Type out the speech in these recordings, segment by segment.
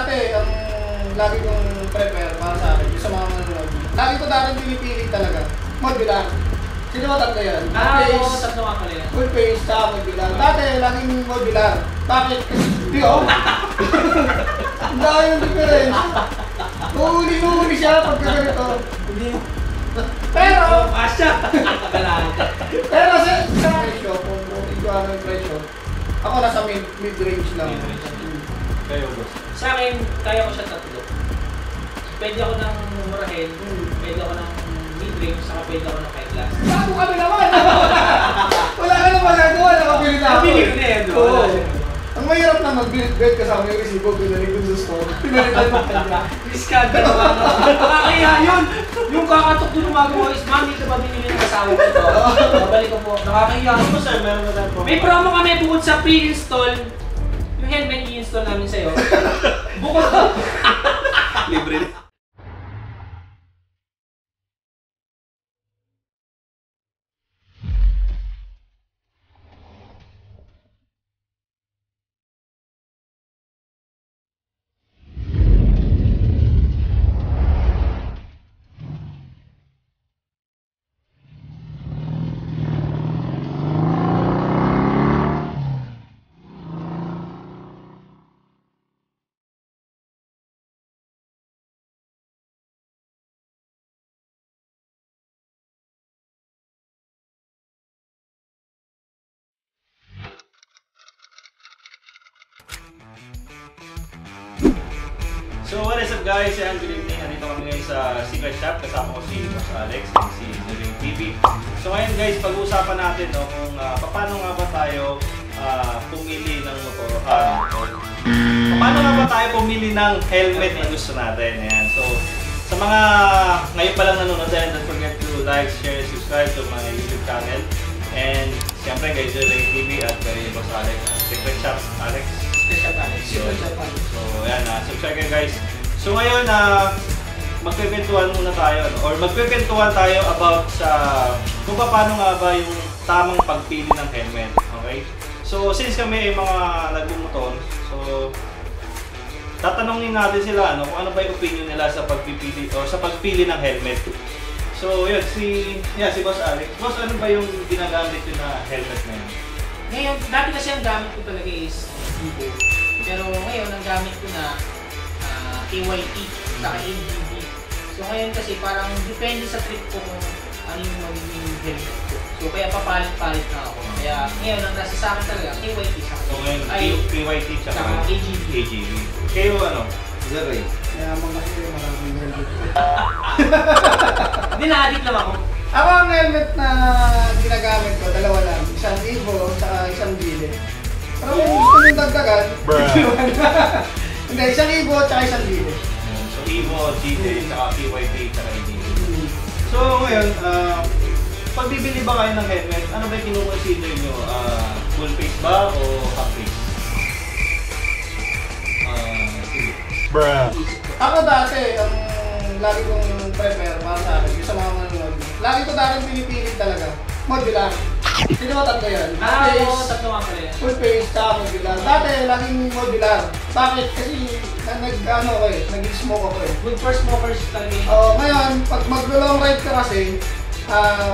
dati, ang lagi kong prepare para sa akin, yung sa mga manonood. Lagi ko dati pinipilit talaga. Modular. Sino ba tatlo yan? Oo, tatlo nga pala yan. Full face, tsaka modular. Dati, laging modular. Bakit? Di oh. Ang dami yung difference. Uhuli siya pag ganito. Pero, pero sa presyo, kung ito ano yung presyo, ako nasa mid-range lang. Kayo, boss. Sa akin, kaya ko siya tatlo. Pwede ako ng murahin, pwede ako ng mid-range, saka pwede ako ng high class. Bago kami naman! Wala ka naman nagawa, nakapili na ako. Napili ko na yan, oo. Ang mahirap na mag-build kasama yung resibo, pinalik ko sa store. Pinalitan mo kanya. Iskandal naman. Nakakaya yun! Yung kakatok doon umagawa is, mami, ito ba binili ng asawa ko ito? Babalik ko po. Nakakaya yun. Ano sir, meron na tayo po? May promo kami bukod sa pre-install. Yung helmet i-install namin sa'yo. Bukod doon. Libre na. So what is up guys? Yan, good evening. Nandito kami ngayon sa Secret Shop. Kasama ko si Boss Alex and si Juling TV. So ngayon guys, pag-uusapan natin no, kung paano nga ba tayo pumili ng motor. Paano nga ba tayo pumili ng helmet na gusto natin. Ayan. So sa mga ngayon pa lang nanonood, don't forget to like, share, subscribe to my YouTube channel. And siyempre kay Juling TV at kay Boss Alex at Secret Shop Alex. So ayan, subscribe kayo guys. So ngayon, magkikwentuhan muna tayo or magkikwentuhan tayo about sa kung paano nga ba yung tamang pagpili ng helmet. Okay? So since kami ay mga nagmumotor, so tatanungin natin sila kung ano ba yung opinion nila sa pagpipili o sa pagpili ng helmet. So yun, si Boss Alex. Boss, ano ba yung ginagamit yun na helmet na yun? Ngayon, dati kasi ang gamit ko talaga is Vivo. Pero ngayon, ang gamit ko na KYT, saka AGV. So ngayon kasi parang depende sa trip ko kung ano yung magiging helmet ko. So kaya papalit-palit na ako. Kaya ngayon, ang nasa sa akin talaga, KYT saka So ngayon, KYT saka AGV. Kayo ano? Zeroy. Kaya mga kasi maraming helmet. Hindi, na-addict lang ako. Ako ang helmet na ginagamit ko, dalawa lang. Isang Evo, saka isang Gile. Pero kung gusto nyo dagdagan, hindi, isang Evo at saka isang Gile. So Evo, Gile, saka KYT, saka AGV. So ngayon, pag bibili ba kayo ng helmet, ano ba yung kinukonsider nyo? Full face ba o half face? Sige. Ako dati, ang lagi kong prepare para sa akin, yung sa mga manonood. Lagi ko dati pinipilit talaga. Modular. Sino ba tatlo yan? Oo, tatlo nga pala yan. Full face, tsaka modular. Dati, laging modular. Bakit? Kasi nag-smoke ako eh. Good for smokers talaga yun. Ngayon, pag mag-long ride ka kasi,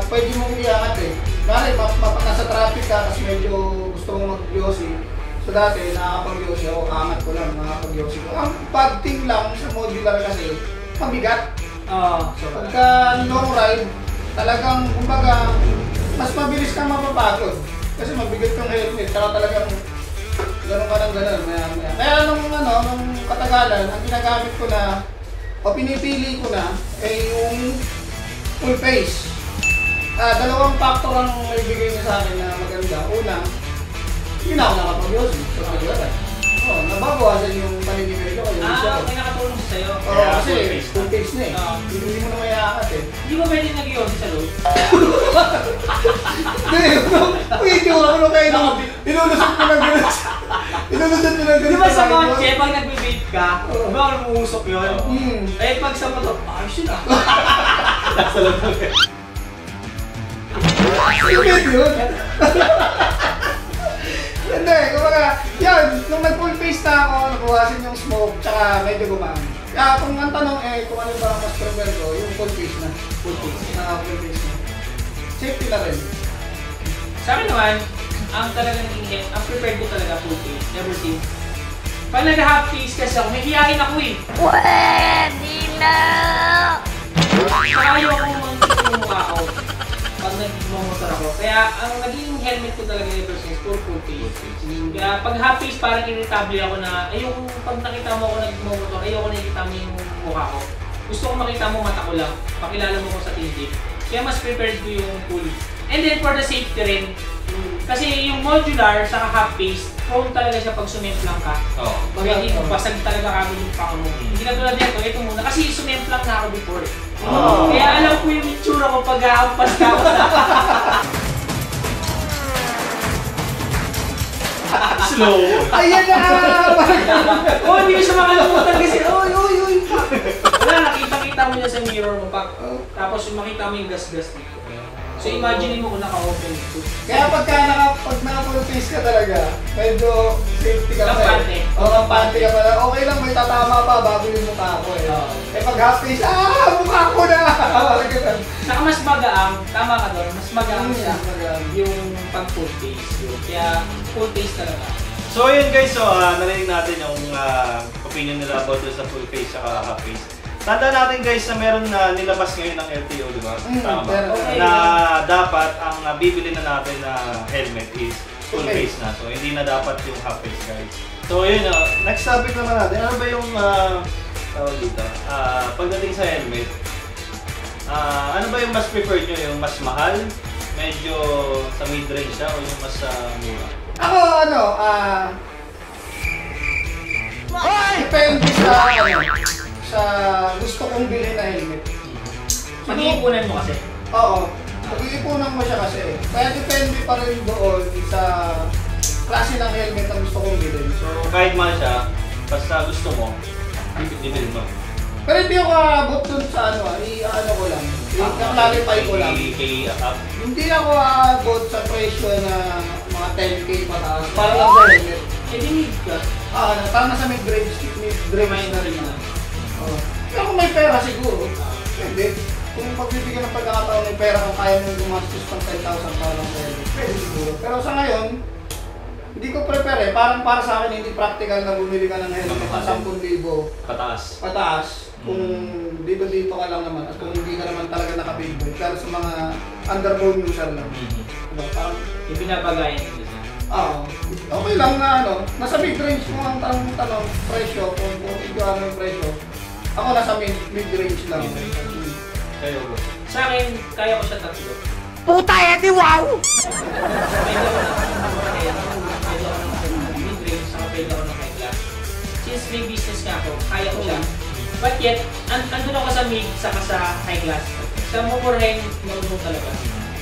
pwede mong iangat eh. Bale, nasa traffic ka, kasi medyo gusto mong mag-yosi. So dati, nakakapag-yosi ako, angat ko lang, nakakapag-yosi ko. Ang bad thing lang sa modular kasi, mabigat. So Pagka long ride, talagang, kumbaga, mas mabilis kang mapapagod. Kasi mabigat kang helmet, saka talagang gano'n ka ng gano'n, maya-maya. Kaya nung katagalan, ang ginagamit ko na, o pinipili ko na, ay yung full face. Dalawang factor ang ibigay niya sa akin na maganda. Una, hindi na ako nakapag-yosi. Nababawasan yung paninibig ko. may nakatulong sa'yo. Kasi full face na eh. Hindi mo na may aangat eh. Hindi ba pwede nag-yosi sa loob? Hindi mo ako kayo nung inulusot mo ng gano'n. Inulusot mo ng gano'n. Di ba sa kotse, pag nag-vape ka, di ba ako numuusok yun? Eh pag sa motor, ayos yun ah. Nasa loob lang eh. Stupid yun. Hindi, kumbaga, yan, nung nag-full face na ako, nabawasan yung smoke, tsaka medyo gumaan. Kaya kung ang tanong kung ano ba ang mas prefer ko, yung full face na. Full face na. Safety na rin. Sa akin naman, ang talagang ingin, ang prepared ko talaga full face, never seen. Pag nag-half face kasi ako, may hiyain ako eh. Pwede na! Saka ayoko mantik yung mukha ko pag nag-motor ako. Kaya ang naging helmet ko talaga ever since, full face. Kaya pag half face, parang irritable ako na, ayoko pag nakita mo ako nag-motor, ayoko nakikita mo yung mukha ko. Gusto ko makita mo mata ko lang, pakilala mo ko sa tindig. Kaya mas prepared ko yung full. And then for the safety rin, kasi yung modular sa half face, prone talaga siya pag sumemplang ka. Oo. Pwede mo, basag talaga kami yung pako mo. Hindi na tulad nito, ito muna. Kasi sumemplang na ako before. Kaya alam ko yung itsura ko pag aampas ka ako sa... Slow. Ayan na! Oh, hindi ko siya makalimutan kasi, oy! Wala, nakita-kita mo niya sa mirror mo pa. Tapos makita mo yung gas-gas dito. So imagine mo kung naka-open ito. Kaya pag naka-full face ka talaga, medyo safety ka pa. Kampante. Kampante ka pala. Okay lang, may tatama pa bago yung mukha ko eh. Pag half face, mukha ko na! Saka mas magaang, tama ka doon, mas magaang siya magaang. yung pag full face yun. Kaya full face talaga. So yun guys, so narinig natin yung opinion nila about sa full face at half face. Tanda natin guys na meron na nilabas ngayon ng LTO, di ba? Tama. Okay. Na dapat ang bibili na natin na helmet is full face na. So hindi na dapat yung half face guys. So yun, next topic naman natin. Ano ba yung tawag dito? Pagdating sa helmet, ano ba yung mas preferred nyo? Yung mas mahal? Medyo sa mid-range siya o yung mas mura? Ako depende sa gusto kong bilhin na helmet. Pag-iipunan mo kasi. Oo. Pag-iipunan mo siya kasi. Kaya depende pa rin doon sa klase ng helmet na gusto kong bilhin. So kahit mahal siya, basta gusto mo, bibili mo. Pero hindi ako aabot dun sa ko lang. I-clarify ko lang. Up. Hindi ako aabot sa presyo na mga 10K pataas. Para lang sa helmet. Hindi need ka. Tama sa mid-range na rin na. Pero kung may pera siguro, pwede. Kung pagbibigyan ng pagkakataon ng pera kung kaya mo gumastos pang 10,000 para lang sa helmet, pwede siguro. Pero sa ngayon, hindi ko prepare eh. Parang para sa akin hindi practical na bumili ka ng helmet na 10,000 pataas. Kung dito ka lang naman at kung hindi ka naman talaga nakabigboy. Pero sa mga underbone user lang. Diba? Parang, Yung pinapagayan nito siya. okay lang na nasa mid-range mo ang tanong presyo, kung ano yung presyo. Ako nasa mid-range lang. Kayo ba? Sa akin, kaya ko siya tatlo. Puta edi wow! Pwede ako ng mid-range, saka pwede ako ng high class. Since may business nga ako, kaya ko siya. But yet, andun ako sa mid, saka sa high class. Sa mumurahin, marunong talaga.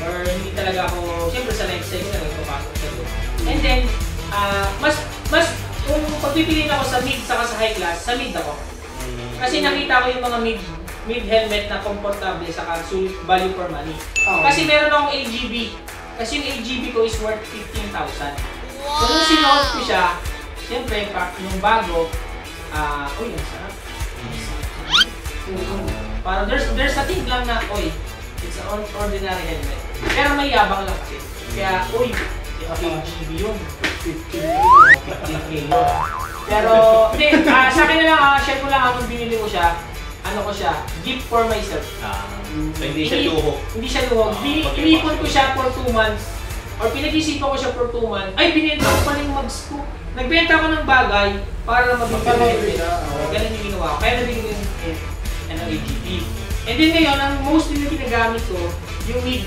Or hindi talaga ako, siyempre sa lifestyle ko na nagpapasok siya doon. And then, kung pagpipiliin ako sa mid, saka sa high class, sa mid ako. Kasi nakita ko yung mga mid helmet na komportable saka value for money. Kasi meron akong AGB. Kasi yung AGB ko is worth 15,000. So nung sinuot ko siya, siyempre nung bago, uy, ang sarap. Parang there's a thing lang na, it's an ordinary helmet. Pero may yabang lang kasi. Kaya, AGB yun. 15K yun. Pero, hindi, sa akin na lang, share ko lang anong binili ko siya. Ano ko siya, gift for myself. So hindi siya luho. Hindi siya luho. Inipon ko siya for 2 months. Or pinag-isipan ko siya for 2 months. Ay, binenta ko pa yung mags ko. Nagbenta ko ng bagay para lang mabibili. Ganun yung ginawa ko. Kaya nabili ko yung AGB. And then ngayon, ang mostly na ginagamit ko, yung mid.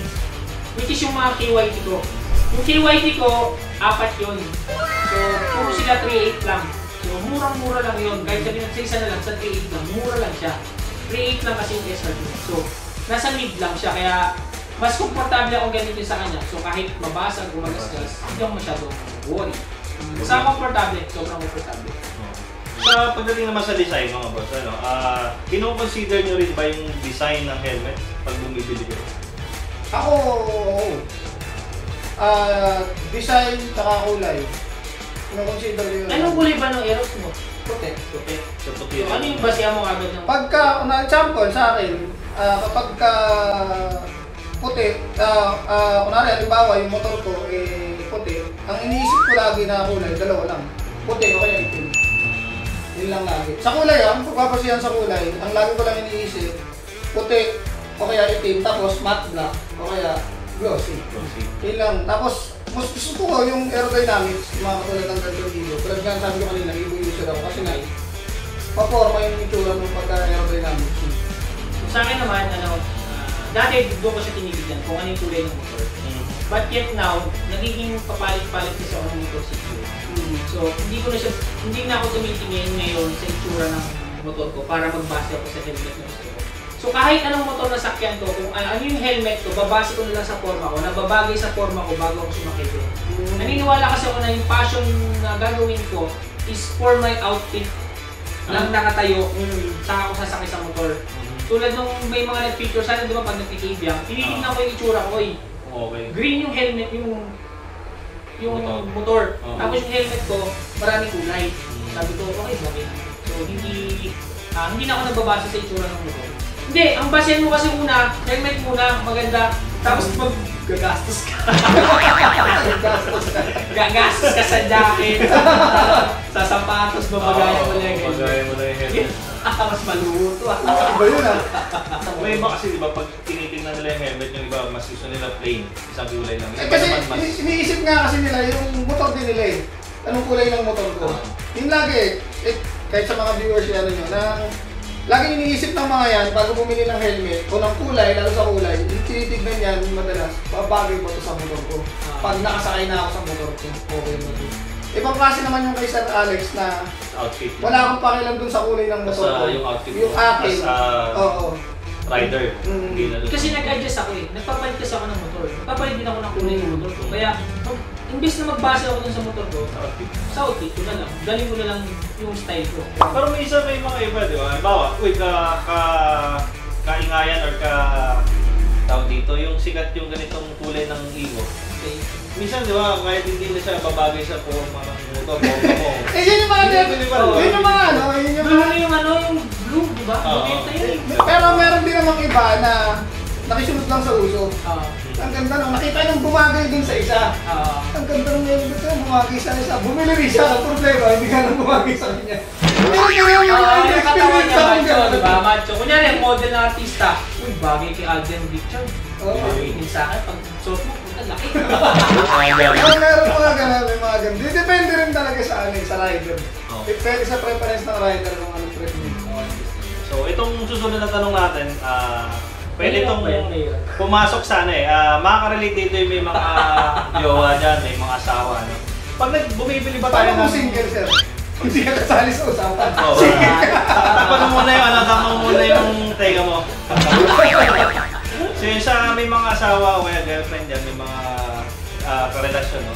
Which is yung mga KYT ko. Yung KYT ko, 4 yun. So, puro sila 3.8 lang. So, murang-mura lang yun. Kahit sabihin sa isa na lang, sa 3.8 lang, mura lang siya. 3.8 lang kasi yung SRD. So, nasa mid lang siya. Kaya, mas komportable akong ganito sa kanya. So, kahit mabasag o magasgas, hindi ako masyadong worry. Sa komportable, sobrang komportable. Sa pagdating naman sa design mga boss, kino-consider nyo rin ba yung design ng helmet pag bumibili kayo? Ako, design tsaka kulay. Kino-consider yun. Anong kulay ba ng Aeros mo? Puti. So tutukin. Ano yung basihan mo agad ng... Pagka, example sa akin, kapag puti, kunwari, halimbawa yung motor ko puti, ang iniisip ko lagi na kulay, dalawa lang. Puti o kaya itim. Yun lang lagi. Sa kulay, pagpapasihan sa kulay, ang lagi ko lang iniisip, puti o kaya itim, tapos matte black o kaya glossy. Yun lang. Tapos, mas gusto ko yung aerodynamics, yung mga katulad ng ganitong Evo. Tulad nga sabi ko kanina, Evo user ako kasi nga, paporma yung itsura ng pagka-aerodynamics. Sa akin naman, dati doon ko siya tinitigan kung ano yung kulay ng motor. But yet now, nagiging papalit-palit kasi ako ng motor situation. So, hindi na ako tumitingin ngayon sa itsura ng motor ko para magbase ako sa helmet ng gusto ko. So, kahit anong motor na sakyan ko, kung ano yung helmet ko, babase ko na lang sa forma ko, nababagay sa forma ko bago ako sumakay doon. Naniniwala kasi ako na yung passion na gagawin ko is for my outfit lang nakatayo, saka ako sasakay sa motor. Tulad nung may mga nag-feature sana, di ba, pag nagtitibiyang, tinitignan ko yung itsura ko, Okay. green yung helmet, yung motor. Tapos yung helmet ko, maraming kulay. Sabi ko, okay, okay. So, hindi na ako nagbabasa sa itsura ng motor. Hindi, ang basehan mo kasi muna, helmet muna, maganda. Tapos gagastos ka. Gagastos ka sa jacket, sa sapatos, babagayan mo lang. Babagayan mo lang yung helmet. Mas maluto. Iba yun May iba kasi, di ba, pag tinitingnan nila yung helmet, yung iba, mas gusto nila plain, isang kulay lang. Yung iba kasi naman mas... iniisip nga kasi nila yung motor din nila Anong kulay ng motor ko? Yung lagi, kahit sa mga viewers yan na lagi iniisip ng mga yan bago bumili ng helmet o ng kulay, lalo sa kulay, yung tinitignan yan madalas, babagay ba ito sa motor ko? Pag nakasakay na ako sa motor ko, okay mo ito. Ibang klase naman yung kay Sir Alex na outfit. wala akong pakialam dun sa kulay ng motor ko. Yung outfit mo. Yung akin. Oo. Rider. Hindi na doon. Kasi nag-adjust ako nagpapalit kasi ako ng motor. Nagpapalit din ako ng kulay ng motor ko. Kaya, imbes na magbase ako dun sa motor ko, sa outfit ko na lang. Galing ko na lang yung style ko. Pero may isa, may mga iba, di ba? Halimbawa, kaingayan or tawag dito, yung sikat yung ganitong kulay ng Evo. Okay. Minsan, di ba, kahit hindi na siya babagay sa forma ng motor, mo. Yun yung mga yun yung mga yung Blue mga yung blue, di ba? Maganda yun eh. pero meron din namang iba na nakisunod lang sa uso. Ang ganda nung nakita nung bumagay dun sa isa. Ang ganda nung helmet ko, bumagay sa isa. Bumili rin siya, ang problema, hindi ka nang bumagay sa kanya. Yung katawan niya macho, di ba? Macho. Kunyari, model na artista. Uy, bagay kay Alden Richard. Hindi sa akin, pag suot mo, puta laki. Meron mga ganun, may mga ganun. Depende rin talaga sa sa rider. Depende sa preference ng rider kung anong preference. So, itong susunod na tanong natin, pwede itong pumasok sana makaka-relate dito yung may mga jowa dyan, may mga asawa. No? Pag bumibili ba tayo Paano kung single, sir? Hindi ka kasali sa usapan. Tapan mo muna yung tapan mo muna yung tenga mo. So yun sa may mga asawa o girlfriend dyan, may mga karelasyon, no?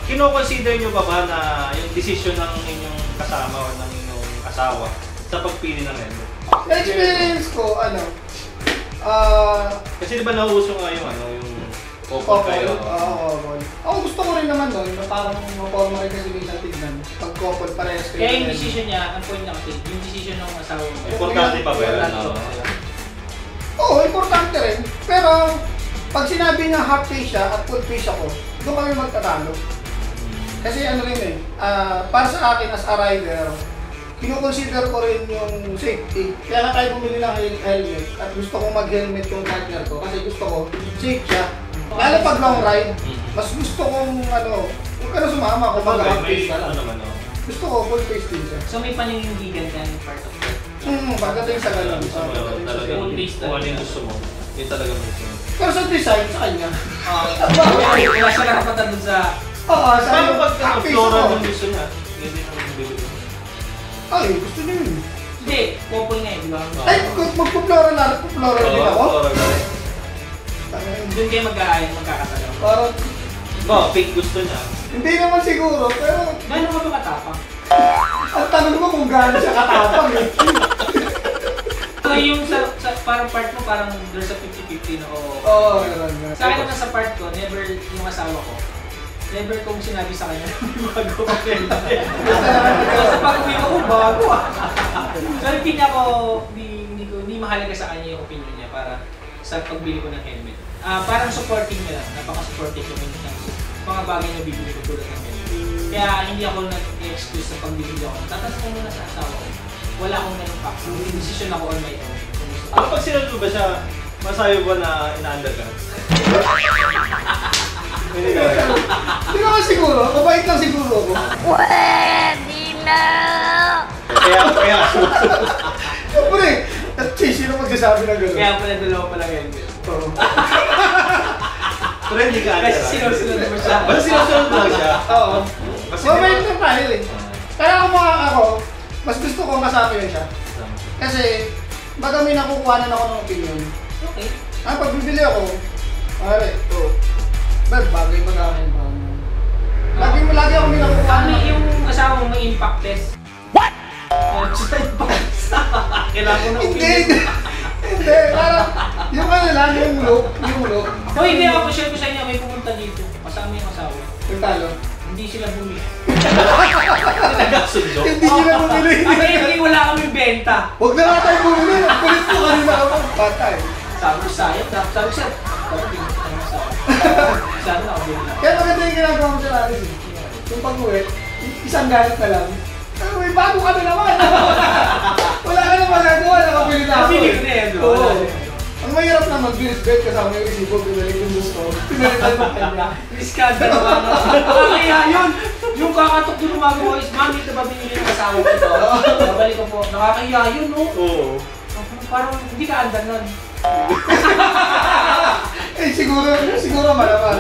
Kino-consider nyo ba na yung decision ng inyong kasama o ng inyong asawa sa pagpili ng helmet? Sa experience ko, kasi di ba nauuso nga yung yung couple kayo? Oo, ako gusto ko rin naman doon, na parang maporma rin kasi minsan tignan. Pag couple parehas kayo. Kaya yung decision niya, ang point na kasi, yung decision ng asawa mo. Importante pa ba yun? Oo, importante rin. Pero, pag sinabi niya half face siya at full face ako, doon kami magtatalo. Kasi para sa akin as a rider, kino-consider ko rin yung safety. Kaya nga tayo bumili ng helmet at gusto kong mag-helmet yung partner ko kasi gusto ko safe siya. Lalo pag long ride, mas gusto kong huwag ka na sumama kung mag-half face ka lang. Gusto ko full face din siya. So may paninindigan ka yung part of it. Pagdating sa ganun. Full face kung ano yung gusto mo, yun talaga mo gusto mo. Pero sa design, sa kanya. Wala siya nakapatan dun sa... Oo, sa Paano pag half face floral ako. yung gusto niya? Hindi naman bibili. Ay, gusto niyo yun. Hindi, couple nga di ba? Ay, magpo-floral na, magpo-floral din ako. Doon kayo magkakatalaw. Parang, Pink gusto niya. hindi naman siguro, pero Gano'n ka ba katapang? ang tanong mo kung gaano siya katapang So yung sa parang part mo, parang there's a 50-50 na Oo, meron nga. Sa akin naman sa part ko, never yung asawa ko, never kong sinabi sa kanya magawa ko. So sa pag-uwi ko, Bago ah. Pero hindi mahalaga sa kanya yung opinion niya para sa pagbili ko ng helmet. Parang supporting niya lang, napaka-supportive ko ng mga bagay na bibili ko tulad ng helmet. Kaya hindi ako nag-excuse sa pagbibili ako. Tatas ko muna sa asawa ko. Wala akong ganun pa. Decision ako on my own. Pag sinunod mo ba siya, masayo ba na inaandar ka? Hindi ka. Hindi naman siguro. Mabait lang siguro ako. Pwede na! Kaya. Siyempre, at sino magsasabi ng gano'n? Kaya pala dalawa pa lang helmet. Oo. Pero hindi ka andar. Kasi sinusunod mo siya. Basta sinusunod mo siya. Oo. Kasi Mabait lang tayo eh. Kaya ako, mas gusto ko kasama yun siya. Kasi, baga may nakukuhanan ako ng opinion. Okay. Pag bibili ako, pare, bagay mag-akin ba? Lagi ako may nakukuhanan. Kami yung asawa mo may impact test. What? Kailangan ko na Hindi! Hindi, parang yung ano lang, yung look. So hindi ako share ko sa inyo, may pumunta dito. Kasama yung asawa. Yung talo. Hindi sila bumili. nagkasundo. Hindi sila bumili. Hindi wala kaming benta. Huwag na nga tayo bumili. Ang kulit ko kanina ako. Patay. Sabi ko sayang, sabi ko dapat yung asawa. Sabi na ako bumili. Kaya maganda yung ginagawa mo sa akin. Yung pag-uwi, isang ganit na lang. May bago ka na naman. Wala ka na magagawa, nakabili na ako. Nabili ko na yan, Oo. Ang mahirap naman, bilis-bet kasama yung resibo, pinalik yung gusto. Pinalitan mo kanya. Iskanda naman. Kaya yun, yung kakatok doon gumagawa is, ma'am, ito ba binili ng asawa ko ito? Babalik ko po. Nakakahiya yun, no? Oo. Parang hindi ka andar nun. Siguro malaman.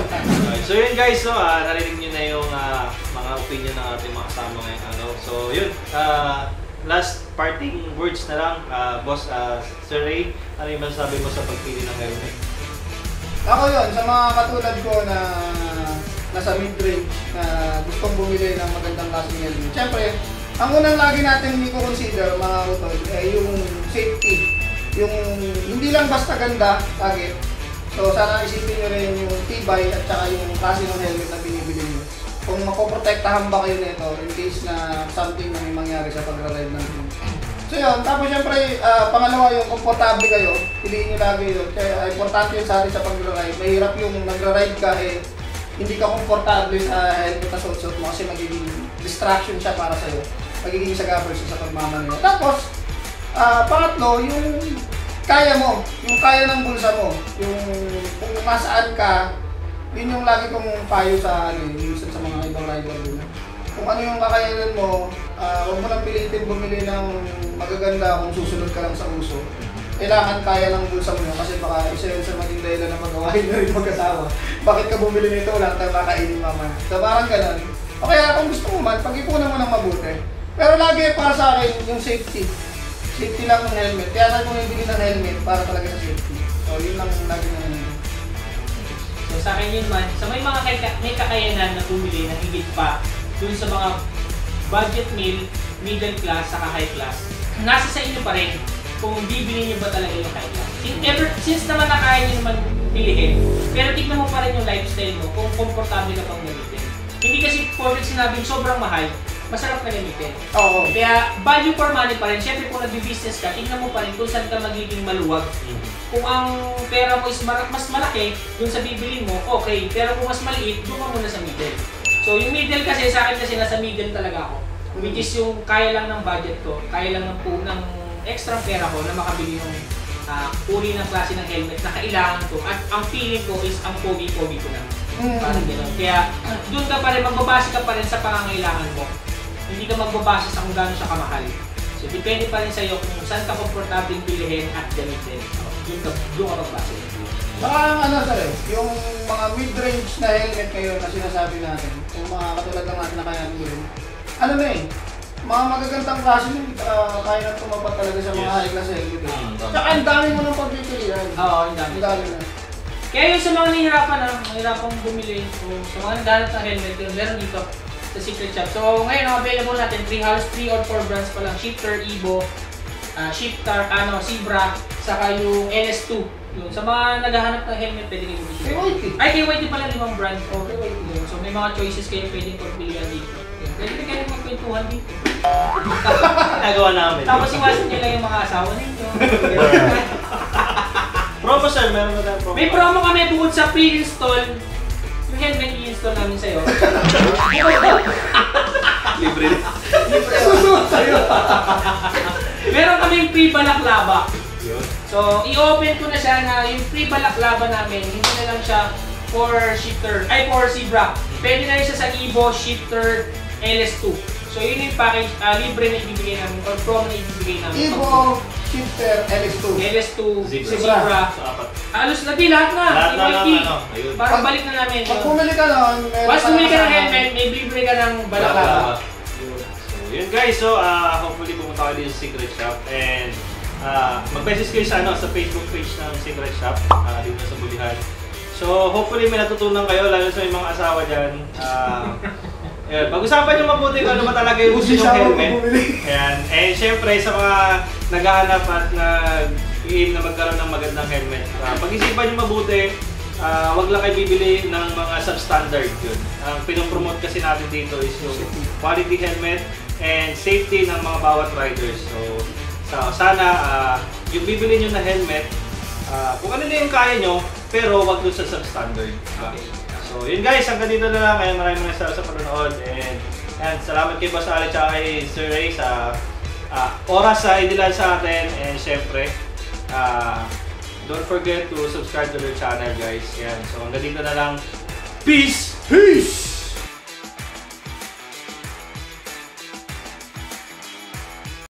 So yun guys, no, narinig nyo na yung mga opinion ng ating mga kasama ngayong araw. So yun, last parting words na lang, Boss Sir Ray, ano yung masasabi mo sa pagpili ng helmet? Ako yun, sa mga katulad ko na nasa mid-range na gustong bumili ng magandang klaseng helmet. Siyempre, ang unang lagi natin i-consider mga utol ay yung safety. Yung hindi lang basta ganda, target. So sana isipin nyo rin yung tibay at saka yung klase ng helmet na binibili nyo. Kung mapoprotektahan ba kayo nito in case na something na may mangyari sa pag-ride ng team. So yun, tapos syempre, pangalawa yung komportable kayo, piliin nyo lagi yun. Kaya importante yun sa atin sa pag-ride. Mahirap yung nagra-ride ka hindi ka komportable sa helmet na suot mo kasi magiging distraction siya para sa'yo. Magiging sagabal siya sa pagmamaneho. Tapos, pangatlo, yung kaya mo, yung kaya ng bulsa mo, yung kung masaan ka, yun yung lagi kong payo sa minsan sa mga ibang rider din. Kung ano yung kakayanan mo, huwag mo lang pilitin bumili ng magaganda kung susunod ka lang sa uso. Kailangan kaya ng bulsa mo kasi baka isa yun sa maging dahilan na magawain na rin mag-asawa. Bakit ka bumili nito? Wala tayong kakainin mamaya. So parang ganun. O kaya kung gusto mo man, pag-ipunan mo ng mabuti. Pero lagi para sa akin, yung safety. Safety lang ng helmet. Kaya sabi mo yung bili ng helmet para talaga sa safety. So yun lang lagi na helmet. So sa akin yun man, sa may mga may kakayanan na bumili ng higit pa dun sa mga budget meal, middle class, saka high class, nasa sa inyo pa rin kung bibili niyo ba talaga yung high class. Since naman na kaya niyo naman bilihin, pero tignan mo pa rin yung lifestyle mo kung komportable ka pang gamitin. Hindi kasi porket sinabing sobrang mahal, masarap na gamitin. Oo. Kaya value for money pa rin. Siyempre kung nag-business ka, tingnan mo pa rin kung saan ka magiging maluwag. Kung ang pera mo is mas malaki, dun sa bibilin mo, okay. Pero kung mas maliit, doon ka muna sa middle. So yung middle kasi, sa akin kasi nasa middle talaga ako. Which is yung kaya lang ng budget ko, kaya lang ng extra pera ko na makabili ng uri ng klase ng helmet na kailangan ko. At ang feeling ko is ang pogi-pogi ko lang. Parang gano'n. Kaya doon ka pa rin, magbabase ka pa rin sa pangangailangan mo. Hindi ka magbabase sa kung gaano siya kamahal. So depende pa rin sa'yo kung saan ka komportable bilhin at gamitin. Doon ka magbase. Baka yung mga mid-range na helmet ngayon na sinasabi natin, yung mga katulad ng natin na kaya natin ano na mga magagandang klase nun, kaya na tumapat talaga sa mga high class helmet. Tsaka ang dami mo ng pagpipilihan. Oo, ang dami. Ang dami na. Kaya yung sa mga nahihirapang bumili, sa mga naghanap ng helmet, yun, meron dito sa Secret Shop. So ngayon, ang available natin, 3 or 4 brands pa lang. Shifter, Evo, Shifter, Zebra, saka yung NS2. Yun. Sa mga naghahanap ng helmet, pwede kayo bumili. KYT. Ay, KYT pala 5 brand. Oh, KYT. So may mga choices kayo pwedeng pagpilihan dito. Pwede kayo magkwentuhan dito. ginagawa namin. Tapos iwasan nyo lang yung mga asawa ninyo. Promo sir, meron na tayong promo. May promo kami bukod sa pre-install. Yung helmet i-install namin sa'yo. Libre na. Susunod sa'yo. Meron kaming pre-balaklava. Yun. So, i-open ko na siya na yung pre-balaklava namin, hindi na lang siya for shifter, ay for Zebra. Pwede na rin siya sa Evo Shifter LS2. So, yun yung package, libre na ibibigay namin, or promo na ibibigay namin. Evo Shifter LS2. LS2, Zebra. Zebra. So, apat. Halos lahat na. Lahat na EYT. lang, ano, ayun. Parang balik na namin. Pag bumili ka nun, meron Once bumili ka ng kasama- helmet, may libre ka ng balaklava. So, yun guys, so hopefully pumunta kayo dito sa Secret Shop and mag-message kayo sa, sa Facebook page ng Secret Shop dito sa Bulihan. So hopefully may natutunan kayo, lalo sa may mga asawa dyan. Yun, pag-usapan nyo mabuti kung ano ba talaga yung gusto Busi yung siya helmet. ako bumili. Ayan. And syempre sa mga naghahanap at nag-aim na magkaroon ng magandang helmet, pag-isipan nyo mabuti. Wag lang kayo bibili ng mga substandard yun. Ang pinopromote kasi natin dito is yung quality helmet and safety ng mga bawat riders. So sana yung bibili nyo na helmet, kung ano na yung kaya nyo, pero wag doon sa substandard. So yun guys, hanggang dito na lang. Kaya maraming salamat sa panonood. And salamat kay Boss Ali at kay Sir Ray sa oras sa inilan sa atin. And syempre, don't forget to subscribe to their channel guys. Yan. So hanggang dito na lang. Peace! Peace!